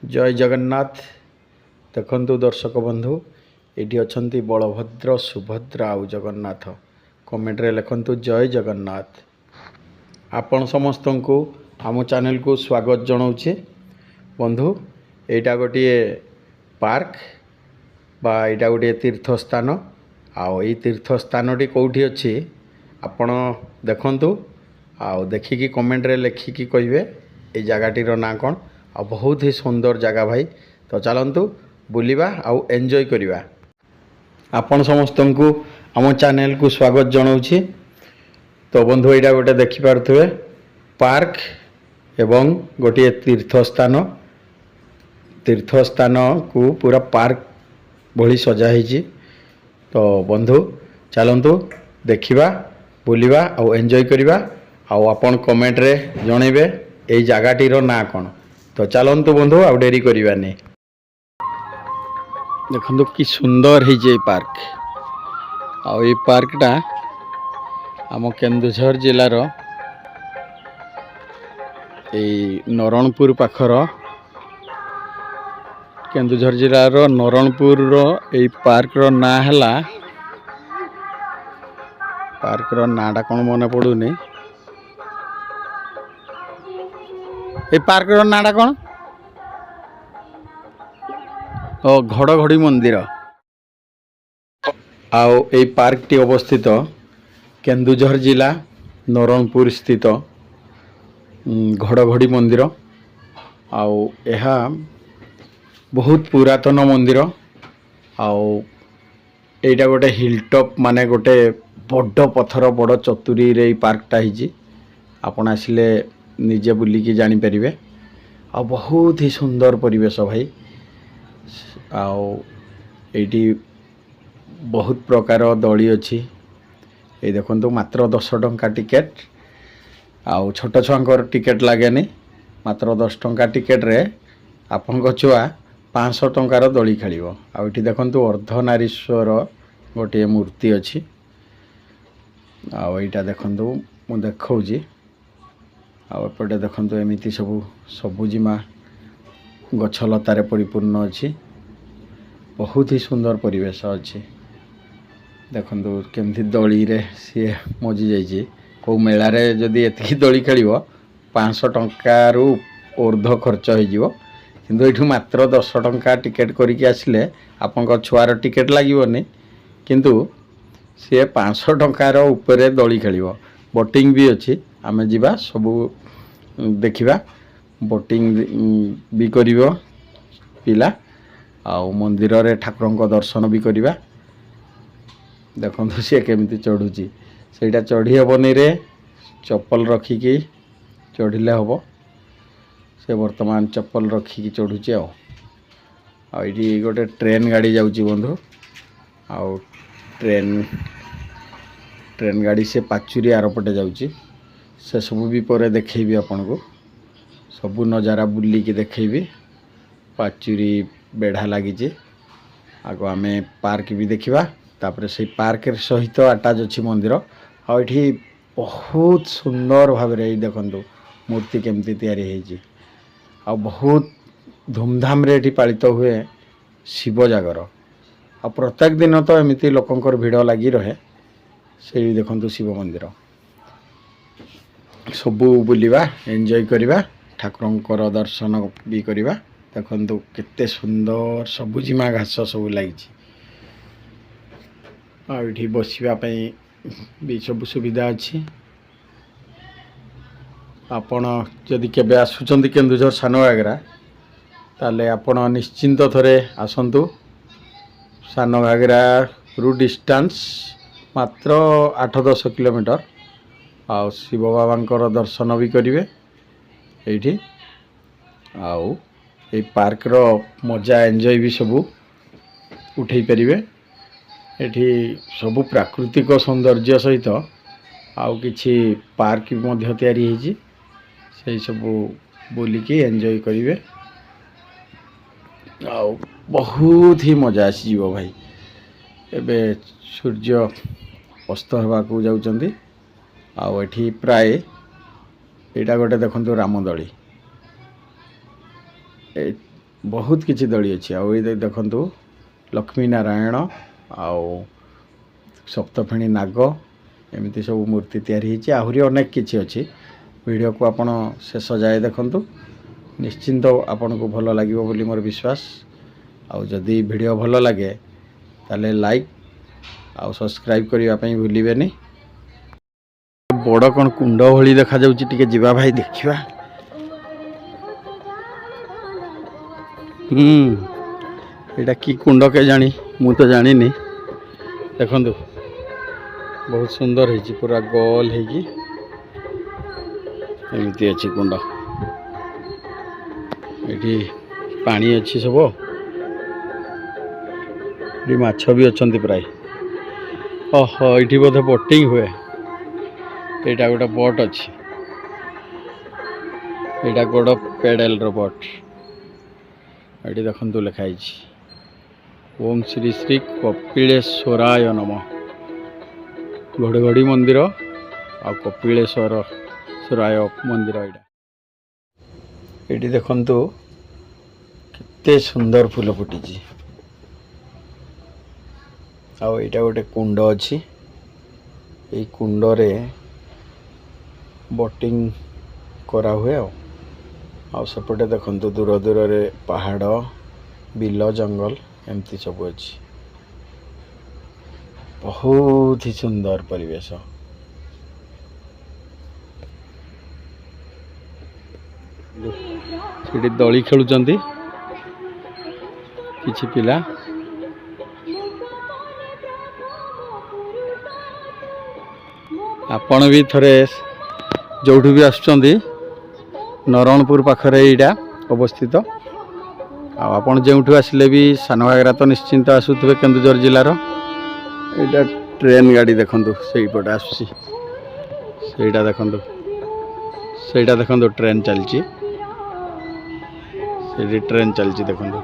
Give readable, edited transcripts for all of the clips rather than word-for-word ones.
जय जगन्नाथ। देखंतु दर्शक बंधु एटी अछंती बलभद्र सुभद्रा आउ जगन्नाथ। कमेंट रे लिखंतु जय जगन्नाथ। आपण समस्त को आम चैनल को स्वागत जनाऊे। बंधु एटा गोटे पार्क बा एटा गोटे तीर्थस्थान। आउ ये तीर्थस्थान कौटी अच्छी आपण देखंतु आउ देखिकी कमेंट रे लिखिकी कहिबे ए जगहटीर ना कौन। आ बहुत ही सुंदर जगह भाई। तो चलतु बुलिबा आउ एंजॉय करिबा। आपण समस्त को आम चैनल को स्वागत जनाऊे। तो बंधु यहाँ गोटे देखिपे पार्क एवं गोटे तीर्थस्थान को पूरा पार्क भली सजाही। तो बंधु चलतु देखिबा बुलिबा आउ एंजॉय करिबा। आउ आपण कमेंट रे जणेबे एई जगहटीर ना कौन। तो चलतु बंधु आउ डेरी करिबानी। देखंतु कि सुंदर है जे पार्क। आउ ये पार्कटा आम केन्दुझर जिलार नरणपुर पाखर केन्दुझर जिलार नरणपुर ये पार्क रो ना हला पार्क रो नाटा कौन मन पड़ुनी। ये पार्क रो नाटा कौन घड़घड़ी मंदिर। आउ ये पार्क टी अवस्थित केन्दुझर जिला नरणपुर स्थित घड़घड़ी मंदिर। आउ एहा बहुत पुरातन मंदिर। आउ एटा गोटे हिलटॉप माने गोटे बड़ पथर बड़ चतुरी रे पार्कटा हिजी। आपण आसिले निजे बुलिकी जानी परिबे। आ बहुत ही सुंदर परिवेश भाई। आउ एटी बहुत प्रकार दली अच्छी। ये देखंतु मात्र 10 टंका टिकेट। आउ छोट छुआंकर टिकेट लागेनी। मात्र 10 टंका टिकेट रे आपन छुआ 500 टंकार दली खेलिबो। आउ एटी देखंतु अर्धनारीश्वर गोटे मूर्ति अच्छी। आउ एटा देखंतु मु देखौजी। आउ एपटे देखंतु एमिति सबुजिमा गछलतारे परिपूर्ण अच्छी। बहुत ही सुंदर परिवेश अच्छी। देखंतु केमती दली रे सी मजी जाइए। कौ मेला रे जदि एतिकी दली खेलिबो 500 टंकारु ऊर्ध्व खर्च हो। किंतु एठू मात्र 10 टंका टिकेट करके आसिले आपन छुआर टिकेट लागिबोनी। किंतु सी 500 टंकार ऊपर दली खेलिबो। बोटिंग भी अच्छी। आमे जिबा सबू देखिबा। बोटिंग भी करिवो पिला। आउ मंदिर रे ठाकुरन को दर्शन भी करिबा। देखंतु सी केमती चढ़ुची। सेटा चढ़ी हेबनी रे चप्पल रखिकी चढ़िले हबो। से वर्तमान चप्पल रखिकी चढ़ुची। आउ एटी गोटे ट्रेन गाड़ी जाउची बंधु। आउ ट्रेन गाड़ी से पाचुरी आरपटे जाउची। से सब भी पर देखैबी आपन को सबू नजारा बुली की देखैबी। पाचुरी बेढ़ा लगी। आगो आमे पार्क भी देखिबा। तापर से पार्क सहित अटैच अच्छी मंदिर। आठी बहुत सुंदर भाव रे देखंतु मूर्ति केमती तैयारी हेजी। आ बहुत धूमधाम रे एठी पालित हुए शिव जागर। आ प्रत्येक दिन तो एमिति लोकंकर भिड़ लगी रहे। से देखंतु शिव मंदिर सबू बुलिबा एंजॉय करिबा। ठाकुरंकर दर्शन भी करिबा। देखंतु केते सुंदर सबुजिमा घास सब लगी। आठी बसिबा पई भी सब सुविधा अच्छी। आपण जदि केबे आसुचंदी केन्दुझर सानघागरा ताले आपण निश्चिंत थरे आसंतु। सानघागरा रु डिस्टेंस मात्र 8-10 किलोमीटर। आउ शिव बाबांकर दर्शन भी करिवे एठी। आउ ये पार्क रो मजा एंजॉय भी सबू उठे परिवे। एठी सबू प्राकृतिक सौंदर्य सहित आउ किछि पार्क भी मध्य तैयारी हेजी। से सबू बुलिकी एंजॉय करिवे। आउ बहुत ही मजा आसीजिवो भाई। एबे सूर्य अस्त होगा को जाउचंदी। आउ एठी प्राय एटा गोटे देखंतु रामदली। बहुत किछि दली अछि आ ये देखंतु लक्ष्मी नारायण आउ सप्तफेणी नाग एमती सब मूर्ति तैयारी होती आहरी अनेक किछि अछि वीडियो को आपण शेष जाए देखंतु निश्चिंत आपन को भल लागिवो बोली मोर विश्वास आउ जदि वीडियो भल लगे ताले लाइक आउ सब्सक्राइब करबा पई भूलिबेनी बड़ कौन कुंड भली देखा जाउची टिके जिबा भाई देखिबा एटा की कुंड के जानी मु तो जानी नी देखंतु बहुत सुंदर है पूरा गोल है कि एमती अच्छी कुंड ये पानी अच्छी सब ये माछ भी अच्छा प्राय ओहो ये बोधे बोटिंग हुए यहाँ गोटे बोट अच्छी यहाँ गोड़ पेडल बोट ये देखु लिखाई ओम श्री श्री कपिलेश्वराय नम घड़घड़ी मंदिर आ कपिलेश्वराय मंदिर ये देखंतु केते सुंदर फूल फुटी आईटा गोटे कुंड अच्छी ये कुंड रे बोटिंग करा हुए आ सेपटे देखंतु दूर दूर रे पहाड़ बिल जंगल एमती सब अच्छी बहुत ही सुंदर परिवेश दली खेलुचंती किछि पिला आपण भी थरे जोठु भी आसुचंती नरणपुर पाखरे एटा अवस्थित आपण जोठु आसिले भी सानघागरा तो निश्चिंत आसुथबे केन्दुझर जिल्लार एटा ट्रेन गाड़ी देखंतु सेई पटे आसुची सेटा देखंतु ट्रेन चलची सेठी ट्रेन चलची देखंतु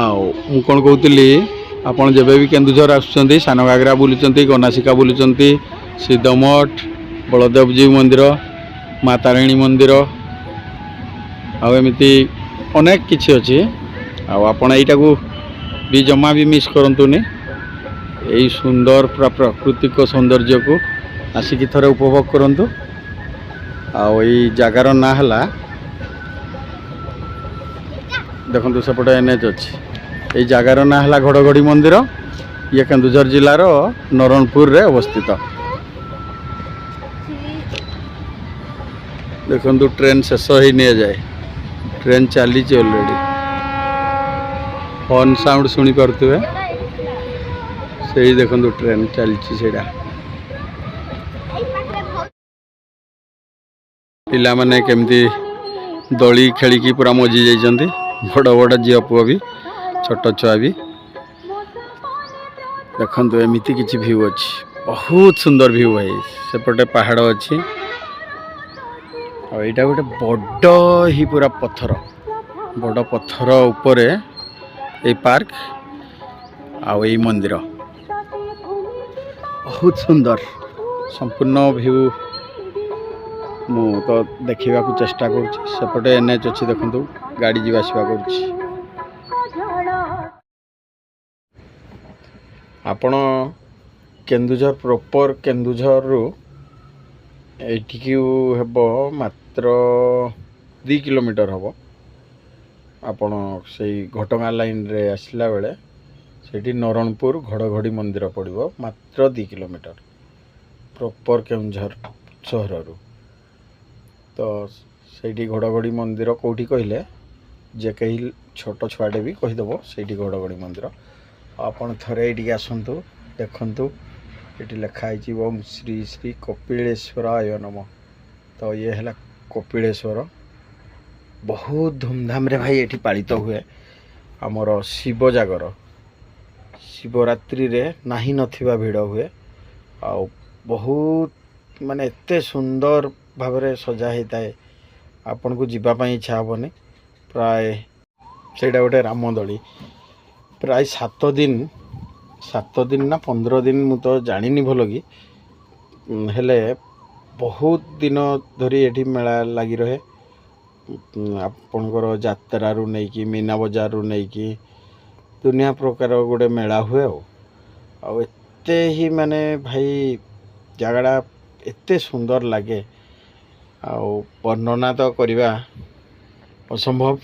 आओ मु कोन कहउतली आपण जेबे भी केन्दुझर आसुचंती सानघागरा बुलुचंती गनासिका बुलुचंती सिद्धमठ बलदेव जी मंदिर माँ तारिणी मंदिर आउ एमती अनेक किछि अछि आपण एटा को भी जमा भी मिस करंतुनी यही सुंदर पूरा प्राकृतिक सौंदर्य को आसिक थरे उपभोग करंतु आई जगार ना हला देखंतु सेपटे एनएच अच्छी यही जगार ना हला घड़घड़ी मंदिर ये केन्दुझर जिलार नरणपुर रे अवस्थित देखंतु ट्रेन शेष ही नहीं जाए ट्रेन चली ऑलरेडी हॉर्न साउंड सुनी पारुथिबे से देखंतु ट्रेन चलची सेडा पिला माने केमती दली खेलिकी पूरा मजी जाइछंती बड़ बड़ झियो पुआ भी छोट छुआ भी देखंतु एमिति किछि व्यू अछि बहुत सुंदर व्यू है सेपटे पहाड़ अछि और यहाँ गोटे बड़ ही पूरा पत्थर बड़ पत्थर उपरे ये पार्क आउ ये मंदिर बहुत सुंदर संपूर्ण व्यू मु तो देखा चेष्टा करपटे एनएच अच्छी देखु गाड़ी जावासवा कर आपण केन्दुझर प्रॉपर केन्दुझर रु एठिकी हेब मात्र 2 किलोमीटर हम आपण से घटगाँ लाइन रे आसला बेले सेठी नरणपुर घड़घड़ी मंदिर पड़ो मात्र 2 किलोमीटर प्रॉपर केन्दुझर सहर रु तो सेठी घड़घड़ी मंदिर कौटी कहले जे कहीं छोट छुआटे भी कहीदेव से घड़घड़ी मंदिर आपन थरे ये आसतु देखु ये लिखाई ओम श्री श्री कपिलेश्वराय नम तो ये है कपिलेश्वर बहुत धूमधाम रे भाई ये पालित हुए आमर शिव जागर शिवरात्रि रे नाही नथिबा भिड़ हुए आ बहुत माने एते सुंदर भाव रे सजा होता है आपन को जीवाई इच्छा हेनी प्राय से गोटे रामदोली प्राय 7 दिन ना 15 दिन मु तो जानी भल कि हेले बहुत दिन धरी ये मेला लगी रहे ଆପଣଙ୍କର ଯାତ୍ରାରୁ ନେଇକି ମୀନା ବଜାରରୁ ନେଇକି ଦୁନିଆ ପ୍ରକାର ଗୋଟେ ମେଳା ହୁଏ ଆଉ ଏତେ ହିଁ ମାନେ ଭାଇ ଜାଗାଟା ଏତେ ସୁନ୍ଦର ଲାଗେ ଆଉ ବର୍ଣ୍ଣନା ତ କରିବା ଅସମ୍ଭବ।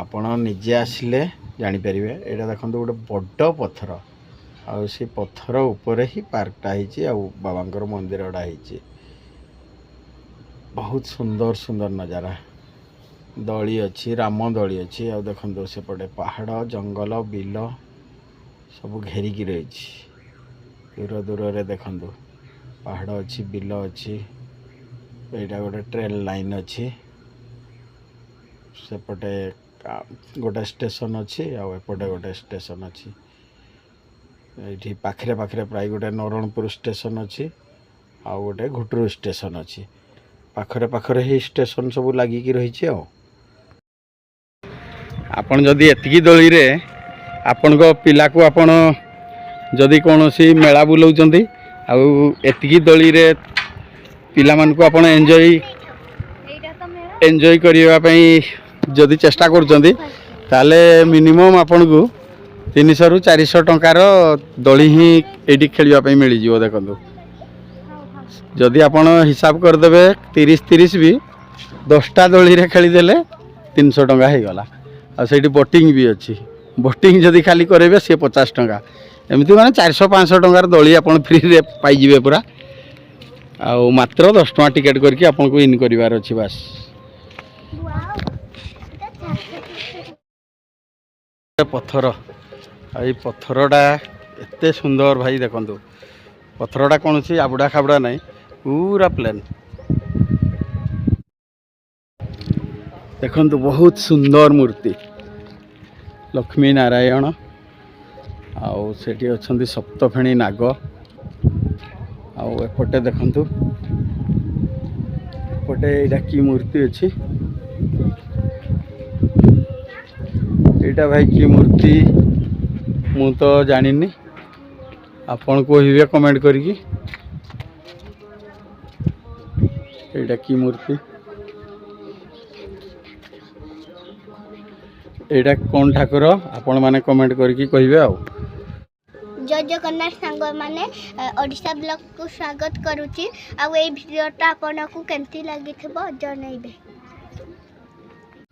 ଆପଣ ନିଜେ ଆସିଲେ ଜାଣିପାରିବେ। ଏଇଟା ଦେଖନ୍ତୁ ଗୋଟେ ବଡ଼ ପଥର ଆଉ ସେ ପଥର ଉପରେ ହିଁ ପାର୍କଟା ହେଇଛି ଆଉ ବାବାଙ୍କର ମନ୍ଦିରଟା ହେଇଛି। ବହୁତ ସୁନ୍ଦର ସୁନ୍ଦର ନଜାରା। ଦଳି ଅଛି, ରାମ ଦଳି ଅଛି ଆଉ ଦେଖନ୍ତୁ ସେପଟେ ପାହାଡ଼ ଜଙ୍ଗଲ ବିଲ ସବୁ ଘେରିକି ରହିଛି। ଦୂର ଦୂରରେ ଦେଖନ୍ତୁ ପାହାଡ଼ ଅଛି, ବିଲ ଅଛି। ଏଇଟା ଗୋଟେ ଟ୍ରେନ୍ ଲାଇନ୍ ଅଛି। ସେପଟେ ଗୋଟେ ଷ୍ଟେସନ୍ ଅଛି ଆଉ ଏପଟେ ଗୋଟେ ଷ୍ଟେସନ୍ ଅଛି। ଏଇଠି ପାଖରେ ପାଖରେ ପ୍ରାୟ ଗୋଟେ ନରଣପୁର ଷ୍ଟେସନ୍ ଅଛି ଆଉ ଗୋଟେ ଘୁଟୁରୁ ଷ୍ଟେସନ୍ ଅଛି। ପାଖରେ ପାଖରେ ହିଁ ଷ୍ଟେସନ୍ ସବୁ ଲାଗିକି ରହିଛି ଆଉ। ଆପଣ ଯଦି ଏତିକି ଦୋଳିରେ ଆପଣଙ୍କ ପିଲାକୁ ଆପଣ ଯଦି କୌଣସି ମେଳା ବୁଲାଉଛନ୍ତି ଆଉ ଏତିକି ଦୋଳିରେ ପିଲାମାନଙ୍କୁ ଆପଣ ଏନ୍ଜୟ କରିବା ପାଇଁ ଯଦି ଚେଷ୍ଟା କରୁଛନ୍ତି ତାହେଲେ ମିନିମମ୍ ଆପଣଙ୍କୁ 300ରୁ 400 ଟଙ୍କାର ଦୋଳି ହିଁ ଏଇଠି ଖେଳିବା ପାଇଁ ମିଳିଯିବ। ଦେଖନ୍ତୁ ଯଦି ଆପଣ ହିସାବ କରିଦେବେ 30 ବି 10ଟା ଦୋଳିରେ ଖେଳିଦେଲେ 300 ଟଙ୍କା ହେଇଗଲା। ଆଉ ସେଇଠି ବୋଟିଂ ବି ଅଛି। ବୋଟିଂ ଯଦି ଖାଲି କରିବେ ସିଏ 50 ଟଙ୍କା। ଏମିତି ମାନେ 400-500 ଟଙ୍କାର ଦୋଳି ଆପଣ ଫ୍ରିରେ ପାଇଯିବେ ପୁରା। ଆଉ ମାତ୍ର 10 ଟଙ୍କା ଟିକେଟ୍ କରିକି ଆପଣଙ୍କୁ ଇନ୍ କରିବାର ଅଛି ବାସ୍। ପଥର ଆଉ ଏଇ ପଥରଟା ଏତେ ସୁନ୍ଦର ଭାଇ ଦେଖନ୍ତୁ। ପଥରଟା କୌଣସି ଆବୁଡ଼ା ଖାବୁଡ଼ା ନାହିଁ, ପୁରା ପ୍ଲେନ୍। ଦେଖନ୍ତୁ ବହୁତ ସୁନ୍ଦର ମୂର୍ତ୍ତି ଲକ୍ଷ୍ମୀ ନାରାୟଣ ଆଉ ସେଠି ଅଛନ୍ତି ସପ୍ତଫେଣି ନାଗ। ଆଉ ଏପଟେ ଦେଖନ୍ତୁ ଏପଟେ ଏଇଟା କି ମୂର୍ତ୍ତି ଅଛି। ଏଇଟା ଭାଇ କି ମୂର୍ତ୍ତି ମୁଁ ତ ଜାଣିନି, ଆପଣ କହିବେ କମେଣ୍ଟ କରିକି। ଏଇଟା କି ମୂର୍ତ୍ତି, ଏଇଟା କ'ଣ ଠାକୁର ଆପଣ ମାନେ କମେଣ୍ଟ କରିକି କହିବେ ଆଉ। जय जगन्नाथ सांग मैंने ओडिशा ब्लॉग को स्वागत करुच्ची। आउ ए भिडियोटा आपको केमती लगी जनइबे।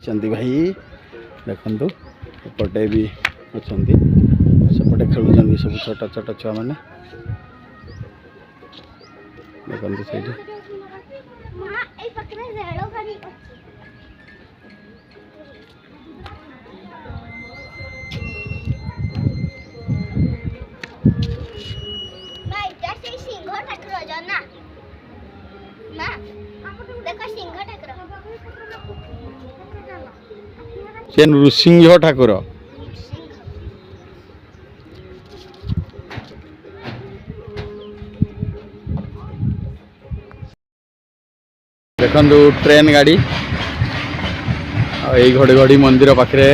चंदी भाई देखंतु एपटे भी अछंती, सेपटे खेलुचंदी सब छोटा छोटा छुआ माने। देखंतु सेठी मां ए पकरे रेलो गाड़ी से नृसिंह ठाकुर। देखंतु ट्रेन गाड़ी यही घड़घड़ी मंदिर पाखे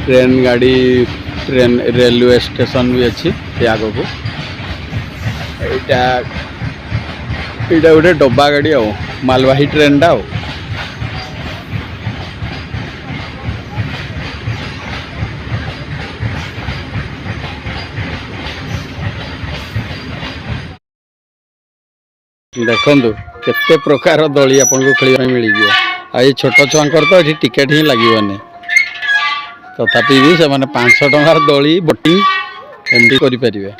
ट्रेन गाड़ी, ट्रेन रेलवे स्टेशन भी अच्छी आग को। यहाँ गोटे डब्बा गाड़ी आ मालवाही ट्रेन टा आ। देखंतु केते प्रकार दली आपको खेल मिल जाए। आई छोट छुआंकर तो ये टिकेट ही लगे तथापि भी से 500 टंकार दली बोटिंग एमती करें।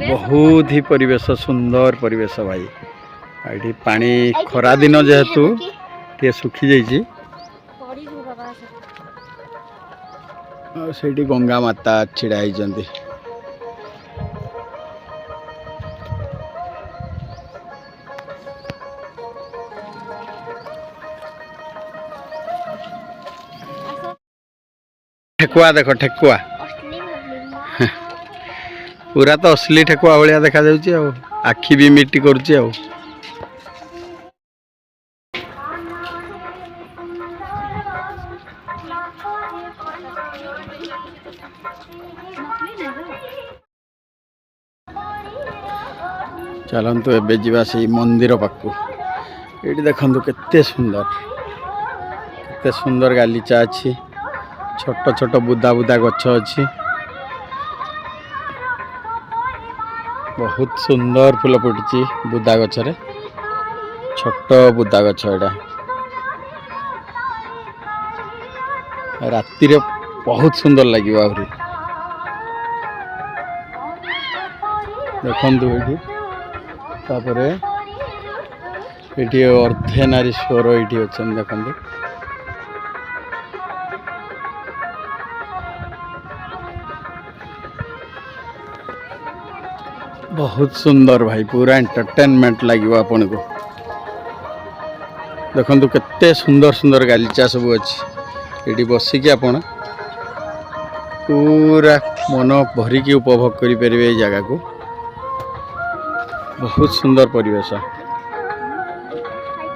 बहुत ही परिवेश सुंदर परिवेश भाई। ये पानी खरा दिन जेहेतु टे सुखी जाइए। से गंगा माता छिड़ा होती। ठेकुआ देख ठेकुआ पूरा तो असली ठेकुआ भाया देखा आखि भी मिटी करुच्ची। चलतु एबे जीवा से मंदिर पाखु ये देखु केते सुंदर गालीचा अच्छी छोट छोट बुदा बुदा गछ अच्छी बहुत सुंदर फूल फुटी बुदा गछरे छोट बुदा गछ एटा राति रे बहुत सुंदर लगे आहरी देखु ये अर्धनारीश्वर ये अच्छे देखु बहुत सुंदर भाई पूरा एंटरटेनमेंट लगे आपन को देखु केते सुंदर सुंदर गालीचा सब अच्छी ये बसिकी आपण पूरा मन भरिकी उपभोग करें जगह को बहुत सुंदर परिवेश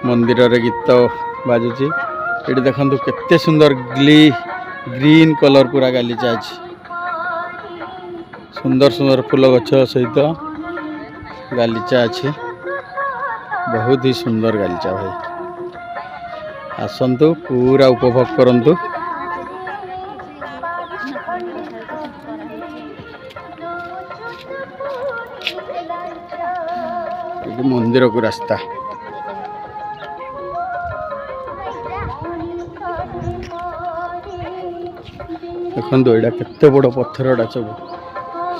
मंदिर रे गीत बाजुची ये देखु केते सुंदर ग्रीन कलर पूरा गालीचा अच्छी सुंदर सुंदर फूल गछ सहित गालीचा अच्छी बहुत ही सुंदर गालीचा भाई आसतु पूरा उपभोग करंतु मंदिर को रास्ता देखो यहाँ केते बड़ पत्थरटा सब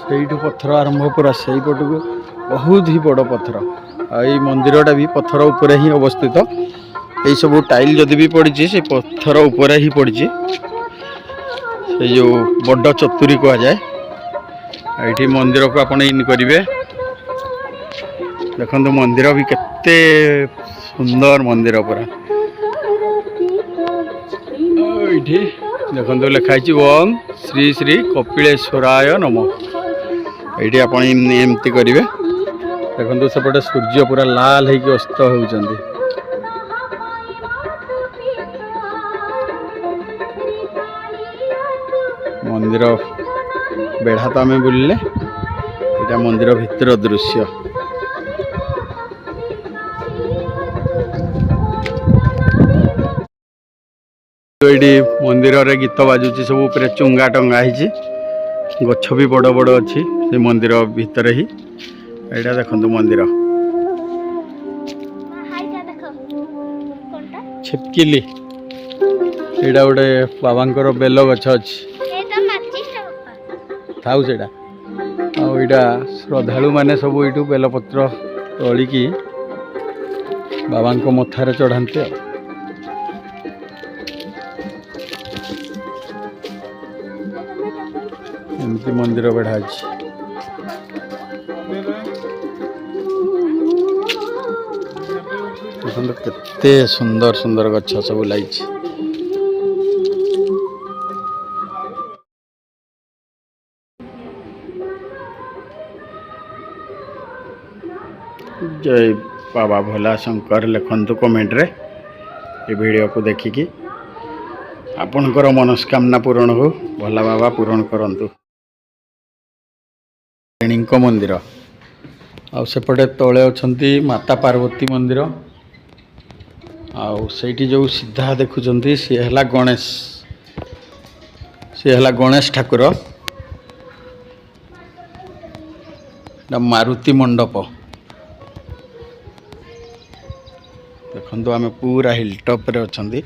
से पत्थर आरंभ पूरा से पट को बहुत ही बड़ पत्थर आई मंदिरटा भी पत्थर उपरे ही अवस्थित यही सब टाइल जदि भी पड़ी से पत्थर उपरे ही पड़ी से जो बड़ चतुरी कह जाए ये मंदिर को आप इन करेंगे देखो मंदिर भी केते सुंदर मंदिर पूरा ये देखो लिखाई ओम श्री श्री कपिलेश्वराय नमः ये आप एमती करेंगे देखो सेपटे सूर्य पूरा लाल होगी अस्त होती मंदिर बेढ़ा तो आम बुलिले यहाँ मंदिर भितर दृश्य ये मंदिर रे गीत बाजुची सब ऊपर चुंगा टंगा गछ भी बड़ बड़ अच्छी से मंदिर भितर ही यहाँ देखो मंदिर छिपकिली यहाँ गोटे बाबांकर बेल गछ अच्छी थाउ से श्रद्धालु माने सब यू बेलपत्र तोलिकी बाबा मथारे चढ़ाते एमती मंदिर बेढ़ा अच्छी केते सुंदर सुंदर गछ सब लगी जय बाबा भोला शंकर लिखंतु कमेंट रे ये वीडियो को देखिकी आपणकर मनस्कामना पूरण हो भोला बाबा पूरण करंतु मंदिर आउ सेपटे तले अछंती माता पार्वती मंदिर आउ सेठी जो सीधा देखुचंती सी हला गणेश ठाकुर मारुति मंडप देखो आम पूरा हिलटॉप रे अछंती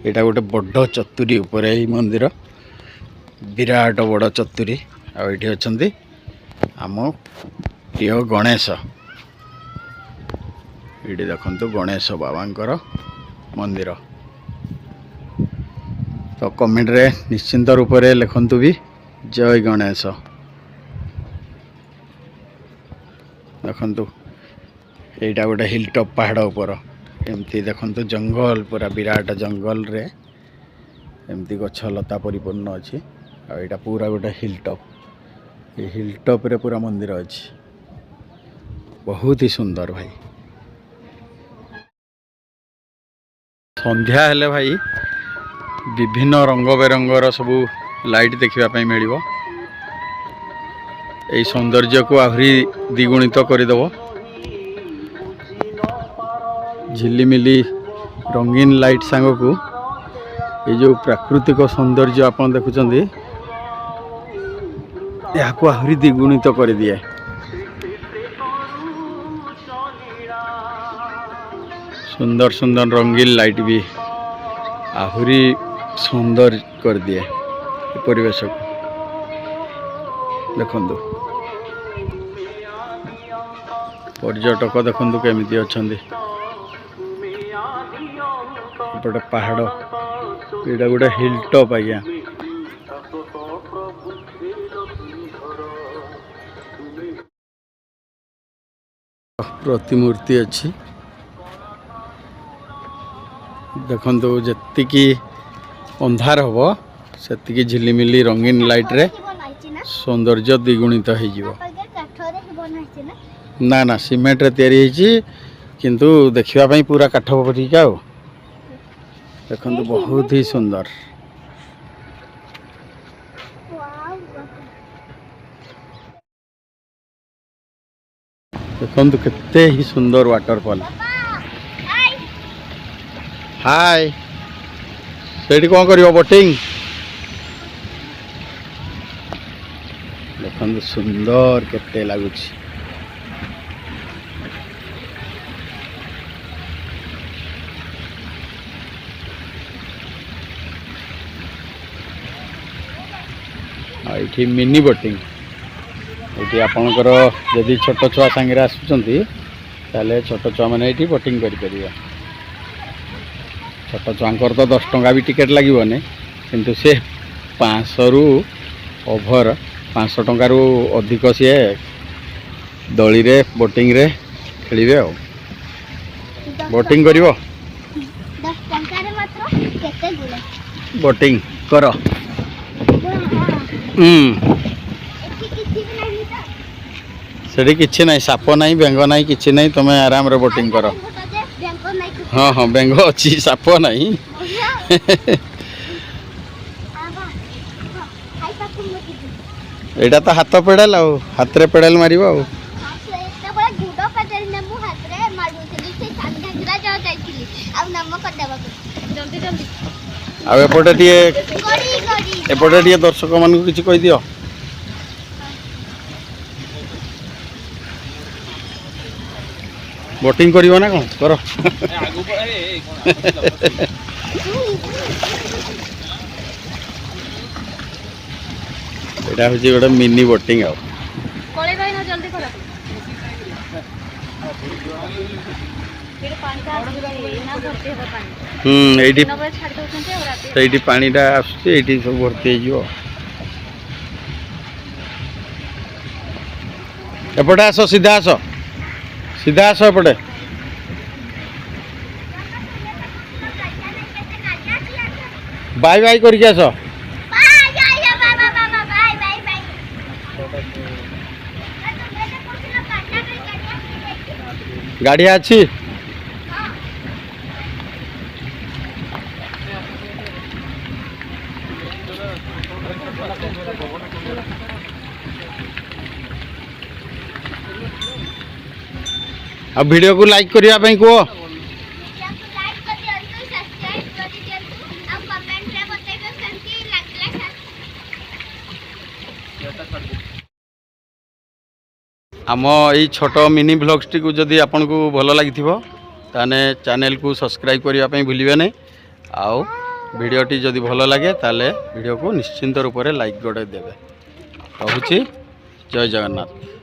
एटा गोटे बड़ चतुरी ऊपर ही मंदिर विराट बड़ चतुरी आठी अच्छा आम प्रिय गणेश ये देखु गणेश बाबांकर मंदिर तो कमेंट रे निश्चिंत रूप से लिखंतु भी जय गणेश देखु यहाँ गोटे हिलटॉप पहाड़ ऊपर एमती देखु जंगल पूरा विराट जंगल रे एमती गछलता परिपूर्ण अच्छी आईटा पूरा गोटे हिलटॉप ये हिलटॉप रे पूरा मंदिर अच्छी बहुत ही सुंदर भाई संध्या हेले भाई विभिन्न रंग बेरंगर सबू लाइट देखा मिल এই ସୌନ୍ଦର୍ଯ୍ୟକୁ ଆହୁରି ଦ୍ୱିଗୁଣିତ କରିଦେବ। ଝିଲିମିଲି ରଙ୍ଗୀନ ଲାଇଟ୍ ସାଙ୍ଗକୁ এই ଯେଉଁ ପ୍ରାକୃତିକ ସୌନ୍ଦର୍ଯ୍ୟ ଆପଣ ଦେଖୁଛନ୍ତି ଏହାକୁ ଆହୁରି ଦ୍ୱିଗୁଣିତ କରିଦିଏ। ସୁନ୍ଦର ସୁନ୍ଦର ରଙ୍ଗୀନ ଲାଇଟ୍ ବି ଆହୁରି ସୁନ୍ଦର କରିଦିଏ ଏ ପରିବେଶକୁ। ଦେଖନ୍ତୁ ପର୍ଯ୍ୟଟକ ଦେଖନ୍ତୁ କେମିତି ଅଛନ୍ତି। ଏପଟେ ପାହାଡ଼, ଏଇଟା ଗୋଟେ ହିଲ୍ ଟପ୍ ଆଜ୍ଞା। ପ୍ରତିମୂର୍ତ୍ତି ଅଛି। ଦେଖନ୍ତୁ ଯେତିକି ଅନ୍ଧାର ହେବ ସେତିକି ଝିଲିମିଲି ରଙ୍ଗୀନ ଲାଇଟ୍ରେ ସୌନ୍ଦର୍ଯ୍ୟ ଦ୍ୱିଗୁଣିତ ହେଇଯିବ। ନା ନା ସିମେଣ୍ଟରେ ତିଆରି ହେଇଛି, କିନ୍ତୁ ଦେଖିବା ପାଇଁ ପୁରା କାଠ ପରିକା ଆଉ। ଦେଖନ୍ତୁ ବହୁତ ହି ସୁନ୍ଦର। ଦେଖନ୍ତୁ କେତେ ହି ସୁନ୍ଦର ୱାଟରଫଲ୍। ହାय, ସେଇଠି କ'ଣ କରିବ? ବୋଟିଂ। ଦେଖନ୍ତୁ ସୁନ୍ଦର କେତେ ଲାଗୁଛି। ଆଉ ଏଠି ମିନି ବୋଟିଂ। ଏଠି ଆପଣଙ୍କର ଯଦି ଛୋଟ ଛୁଆ ସାଙ୍ଗରେ ଆସୁଛନ୍ତି ତାହେଲେ ଛୋଟ ଛୁଆମାନେ ଏଠି ବୋଟିଂ କରିପାରିବେ। ଛୋଟ ଛୁଆଙ୍କର ତ 10 ଟଙ୍କା ବି ଟିକେଟ୍ ଲାଗିବନି, କିନ୍ତୁ ସେ 500ରୁ ଓଭର 500 ଟଙ୍କାରୁ ଅଧିକ ସିଏ ଦଳିରେ ବୋଟିଂରେ ଖେଳିବେ ଆଉ। ବୋଟିଂ କରିବ? 10 ଟଙ୍କାରେ ମାତ୍ର କେତେ ଗୁଡ଼େ ବୋଟିଂ କର। ସେଠି କିଛି ନାହିଁ, ସାପ ନାହିଁ, ବେଙ୍ଗ ନାହିଁ, କିଛି ନାହିଁ। ତମେ ଆରାମରେ ବୋଟିଂ କର। ହଁ ହଁ ବେଙ୍ଗ ଅଛି, ସାପ ନାହିଁ। ଏଇଟା ତ ହାତ ପେଡାଲ, ଆଉ ହାତରେ ପେଡାଲ ମାରିବ ଆଉ। ଆଉ ଏପଟେ ଟିକେ ଦର୍ଶକ ମାନଙ୍କୁ କିଛି କହିଦିଅ। ବୋଟିଂ କରିବ ନା କ'ଣ କର? ଏଇଟା ହେଉଛି ଗୋଟେ ମିନି ବୋଟିଂ ଆଉ। ସେଇଠି ପାଣିଟା ଆସୁଛି, ଏଇଠି ସବୁ ଭର୍ତ୍ତି ହେଇଯିବ। ଏପଟେ ଆସ, ସିଧା ଆସ, ସିଧା ଆସ ଏପଟେ। ବାଇ ବାଇ କରିକି ଆସ। ଗାଡ଼ିଆ ଅଛି? ଆଉ ଭିଡ଼ିଓକୁ ଲାଇକ୍ କରିବା ପାଇଁ କୁହ। आम यही छोट मिनी ब्लॉग्स टी जदि आपन को भल लगी ताने चैनल को सब्सक्राइब करने भूलिए नहीं। आउ भिडटी जदि भल लगे ताले वीडियो को निश्चिंत रूप से लाइक गोटे देवे। कहूँ जय जगन्नाथ।